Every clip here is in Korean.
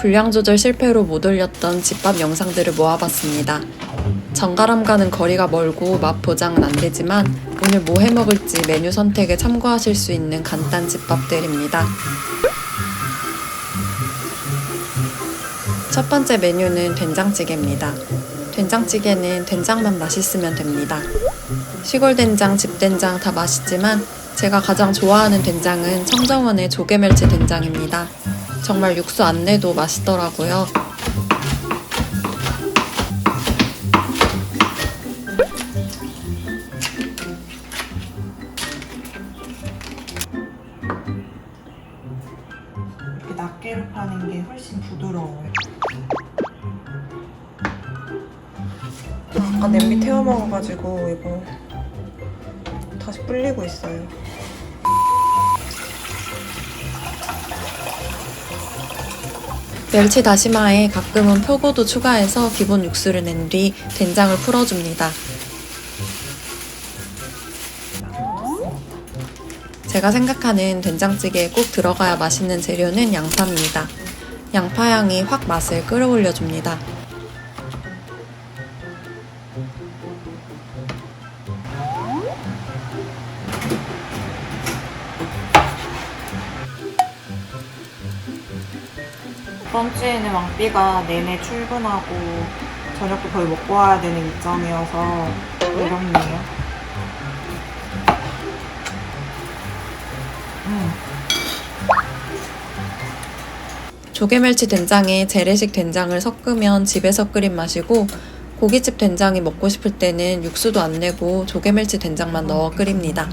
분량 조절 실패로 못 올렸던 집밥 영상들을 모아봤습니다. 정갈함과는 거리가 멀고 맛 보장은 안 되지만 오늘 뭐 해먹을지 메뉴 선택에 참고하실 수 있는 간단 집밥들입니다. 첫 번째 메뉴는 된장찌개입니다. 된장찌개는 된장만 맛있으면 됩니다. 시골 된장, 집 된장 다 맛있지만 제가 가장 좋아하는 된장은 청정원의 조개멸치 된장입니다. 정말 육수 안 내도 맛있더라고요. 이렇게 낱개로 파는 게 훨씬 부드러워요. 아까 냄비 태워 먹어가지고 이거 다시 불리고 있어요. 멸치 다시마에 가끔은 표고도 추가해서 기본 육수를 낸 뒤 된장을 풀어줍니다. 제가 생각하는 된장찌개에 꼭 들어가야 맛있는 재료는 양파입니다. 양파향이 확 맛을 끌어올려줍니다. 첫 번째는 왕비가 내내 출근하고 저녁도 거의 먹고 와야 되는 입장이어서 어렵네요. 조개멸치 된장에 재래식 된장을 섞으면 집에서 끓인 맛이고 고깃집 된장이 먹고 싶을 때는 육수도 안 내고 조개멸치 된장만 넣어 끓입니다.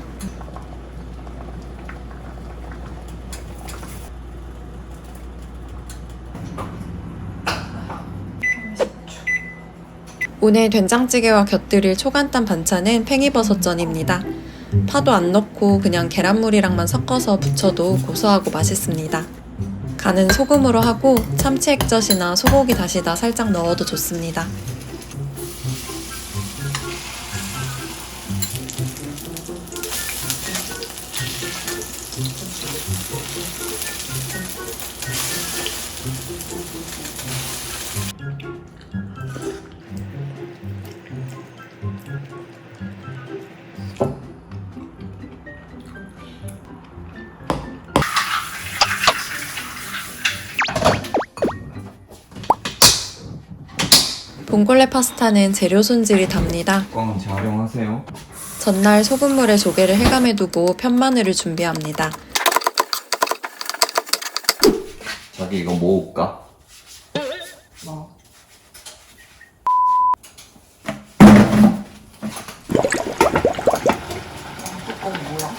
오늘 된장찌개와 곁들일 초간단 반찬은 팽이버섯전입니다. 파도 안 넣고 그냥 계란물이랑만 섞어서 부쳐도 고소하고 맛있습니다. 간은 소금으로 하고 참치 액젓이나 소고기 다시다 살짝 넣어도 좋습니다. 봉골레 파스타는 재료 손질이 답니다. 뚜껑은 재활용하세요. 전날 소금물에 조개를 해감해두고 편마늘을 준비합니다. 자기 이거 모을까? 뭐? 뚜껑 뭐야?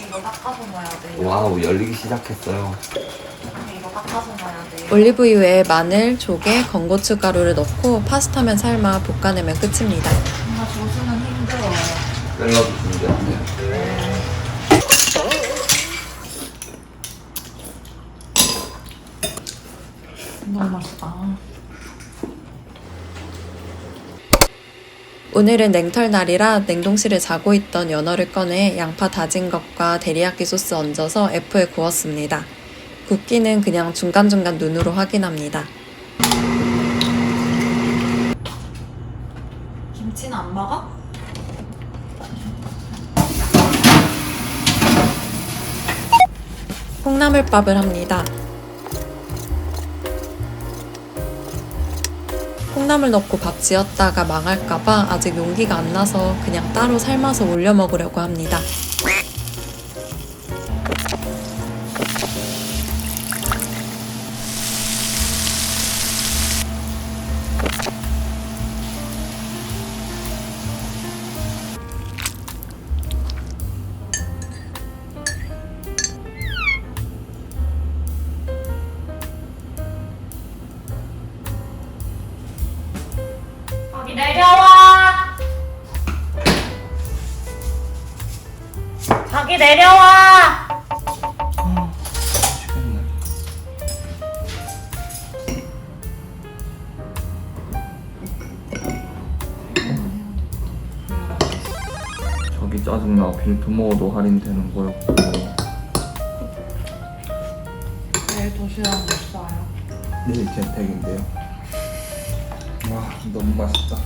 이거 닦아서 넣어야 돼. 와우, 열리기 시작했어요. 이거 닦아서 넣어야 돼. 올리브유에 마늘, 조개, 건고추 가루를 넣고 파스타면 삶아 볶아내면 끝입니다. 뭔가 조수는 힘들어요. 샐러드 준비하세요. 너무 맛있다. 오늘은 냉털날이라 냉동실에 자고 있던 연어를 꺼내 양파 다진 것과 데리야끼 소스 얹어서 F에 구웠습니다. 굽기는 그냥 중간중간 눈으로 확인합니다. 김치는 안 먹어? 콩나물밥을 합니다. 콩나물 넣고 밥 지었다가 망할까봐 아직 용기가 안 나서 그냥 따로 삶아서 올려 먹으려고 합니다. 저기 내려와! 저기 내려와! 맛있겠네. 저기 짜증나. 빌트 먹어도 할인되는 거였고. 내일 도시락 못 싸요. 내일 재택인데요. 와, 너무 맛있다.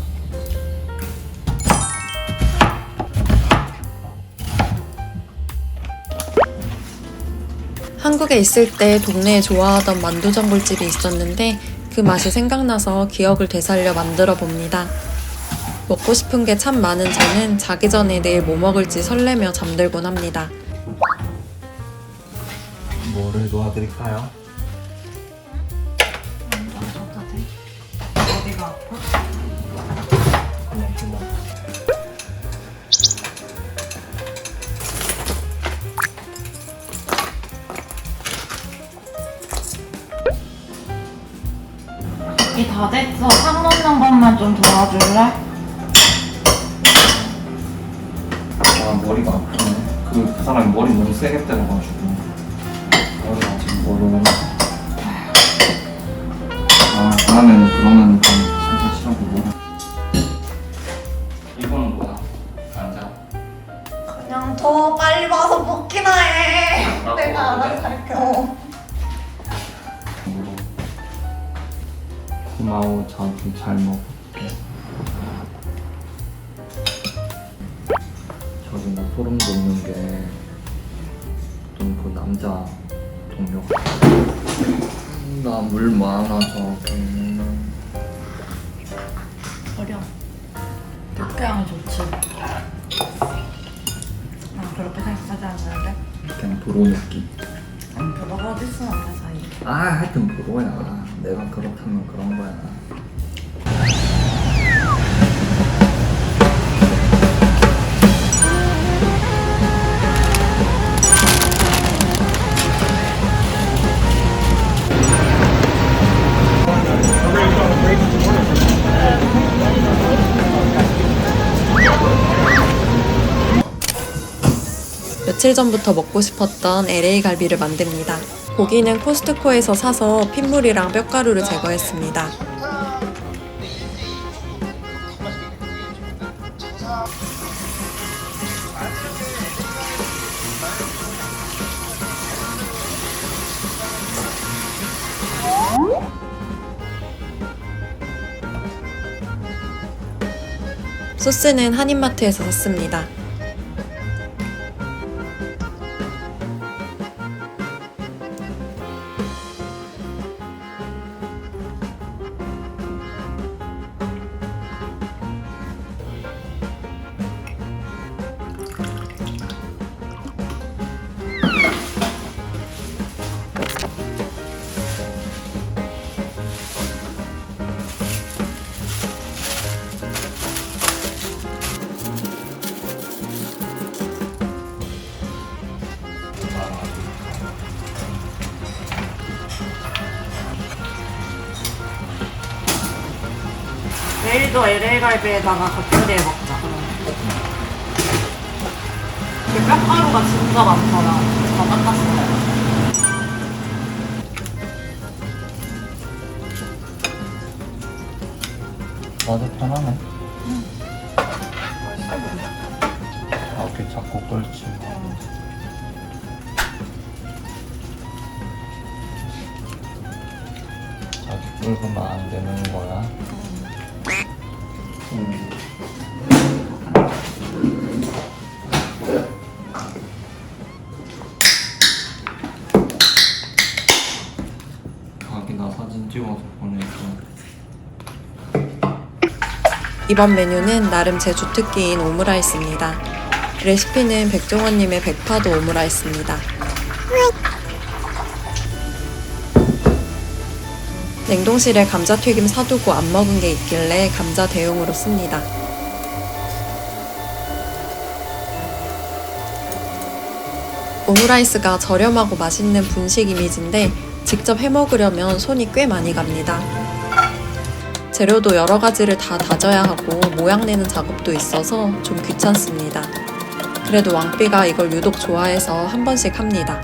한국에 있을 때 동네에 좋아하던 만두전골집이 있었는데 그 맛이 생각나서 기억을 되살려 만들어 봅니다. 먹고 싶은 게 참 많은 저는 자기 전에 내일 뭐 먹을지 설레며 잠들곤 합니다. 뭐를 도와드릴까요? 어디가 아파? 그냥 그만. 이 다 됐어. 상 넣는 것만 좀 도와줄래? 아, 머리가 아프네. 그 사람이 머리 너무 세게 때려가지고 머리가 지금 멀어. 아, 다음에는 그러면 좀 살살 씻어보고. 이거는 뭐야? 앉아. 그냥 더 빨리 와서 먹기나 해. 아, 내가 그래? 알아서 할게. 고마워, 자주 잘 먹을게. 저기 뭐 소름 돋는 게 좀 그 남자 동료가 나 물 많아 저기. 버려. 그렇게 하면 좋지. 난 그렇게 생각하지 않는데. 그냥 도로 느낌. 아니, 너가 어딨어, 남자 사이. 아, 하여튼 도로야. 내가 그렇다면 그런 거야. 며칠 전부터 먹고 싶었던 LA 갈비를 만듭니다. 고기는 코스트코에서 사서 핏물이랑 뼈가루를 제거했습니다. 소스는 한인마트에서 샀습니다. 내일도 LA 갈비에다가 겉절이에 먹자, 그러면. 이게 뼈가루가 진짜 많더라. 다 닦았어요. 나도 편하네. 아, 이렇게 자꾸 끓지. 자기 끓으면 안 되는 거야. 자기나 사진 찍어서 보내줘. 이번 메뉴는 나름 제 주특기인 오므라이스입니다. 레시피는 백종원님의 백파도 오므라이스입니다. 냉동실에 감자튀김 사두고 안 먹은 게 있길래 감자 대용으로 씁니다. 오므라이스가 저렴하고 맛있는 분식 이미지인데 직접 해먹으려면 손이 꽤 많이 갑니다. 재료도 여러 가지를 다 다져야 하고 모양 내는 작업도 있어서 좀 귀찮습니다. 그래도 왕삐가 이걸 유독 좋아해서 한 번씩 합니다.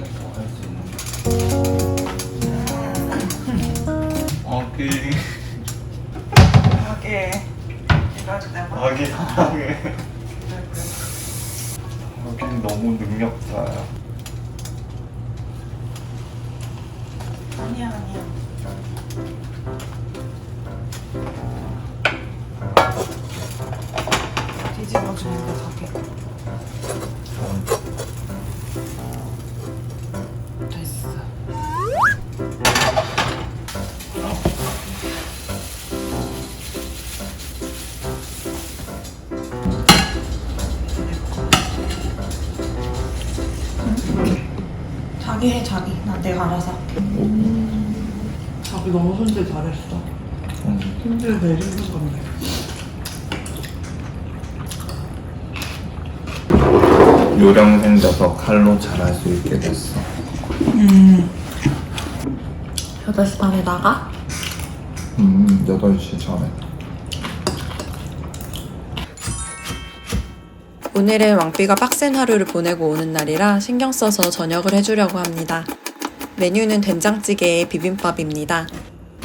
안에서 할 수 있는 아기 하게 이럴 때마다 아기 사랑해. 아기 너무 능력자야. 아니야. 뒤집어주니까 자기 됐어. 자기 해 자기. 나 내가 알아서 할게. 자기 너무 손질 잘했어. 손질 되게 힘든 건데. 요령 생겨서 칼로 잘할 수 있게 됐어. 8시 반에 나가? 8시 전에. 오늘은 왕비가 빡센 하루를 보내고 오는 날이라 신경 써서 저녁을 해주려고 합니다. 메뉴는 된장찌개에 비빔밥입니다.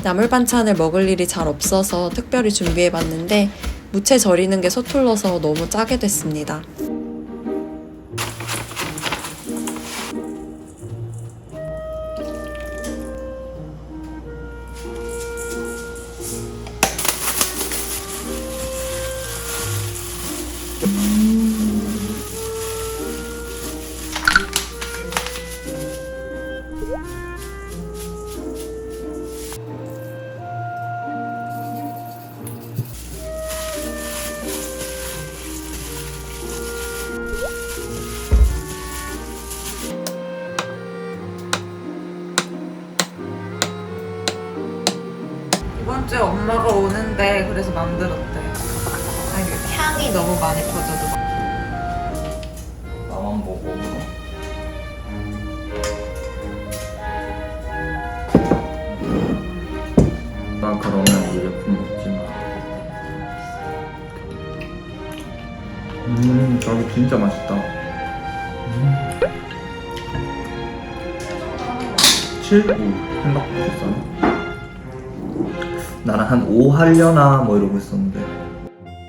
나물 반찬을 먹을 일이 잘 없어서 특별히 준비해봤는데 무채 절이는 게 서툴러서 너무 짜게 됐습니다. 이번 주에 엄마가 오는데 그래서 만들었대. 아니 향이 너무 많이 퍼져도. 나만 보고 그럼. 나 그러면 물제품 먹지 마. 저기 진짜 맛있다. 7? 생각보다 비싸네. 나는 한 5 하려나 뭐 이러고 있었는데